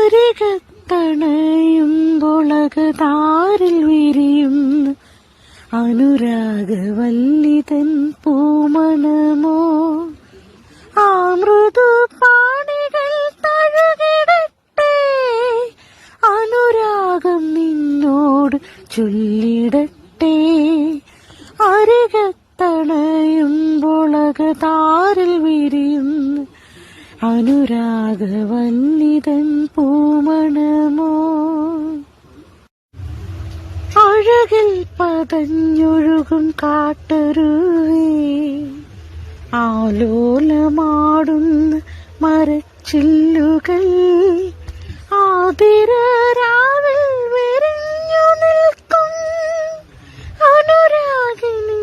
അരികത്തണയുമ്പൊളകതാരിൽ വിരിയുന്ന അനുരാഗവല്ലിതൻ പൂമണമോ ആ മൃദുപാണികൾ തഴുകിടട്ടെ അനുരാഗം നിന്നോട് ചൊല്ലിടട്ടെ അരികത്തണയുമ്പൊളകതാരിൽ വിരിയുന്ന അനുരാഗവല്ലിതൻ പൂമണമോ അഴകിൽ പതഞ്ഞൊഴുകും കാട്ടരുവേ ആലോലമാടുന്ന മരച്ചില്ലുകൾ ആതിരാവിൽ വിരിഞ്ഞു നിൽക്കും അനുരാഗിനി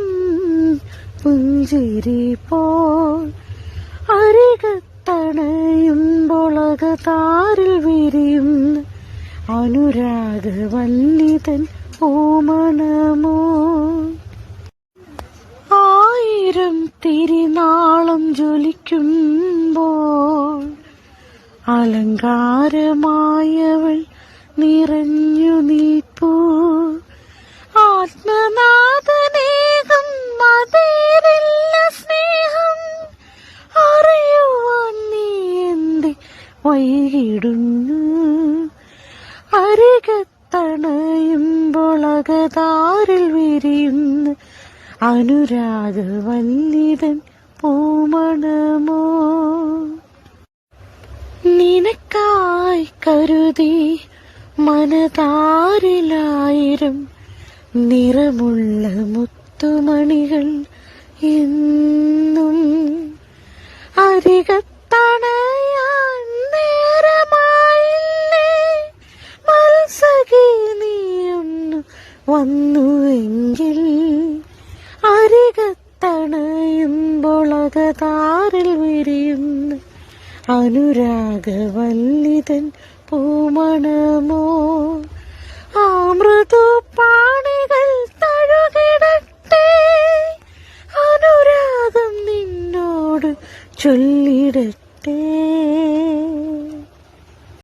പുഞ്ചിരി പോൽ അരികത്തണയുമ്പൊളകതാരിൽ വിരിയുന്ന അനുരാഗവല്ലിതൻ പൂമണമോ ആയിരം തിരിനാളം ജ്വലിക്കുമ്പോൾ അലങ്കാരമായവൾ നിറഞ്ഞു നിൽപ്പൂ ആത്മനാഥനേകം മതേരില്ല സ്നേഹം അറിയുവാൻ നീ എന്റെ വൈകിടുന്നു അരികത്തണയുമ്പൊളകതാരിൽ വിരിയുന്ന അനുരാഗവല്ലിതൻ പൂമണമോ നിനക്കായി കരുതി മനതാരിലായിരം നിറമുള്ള മുത്തുമണികൾ എന്നും അരികത്തണയാൻ നേരമായില്ലേ മത്സഖി നീയൊന്നു വന്നുവെങ്കിൽ അരികത്തണയുമ്പൊളകതാരിൽ വിരിയുന്ന അനുരാഗവല്ലിതൻ പൂമണമോ ആ മൃദുപാണികൾ തഴുകിടട്ടെ അനുരാഗം നിന്നോട് ചൊല്ലിടട്ടെ.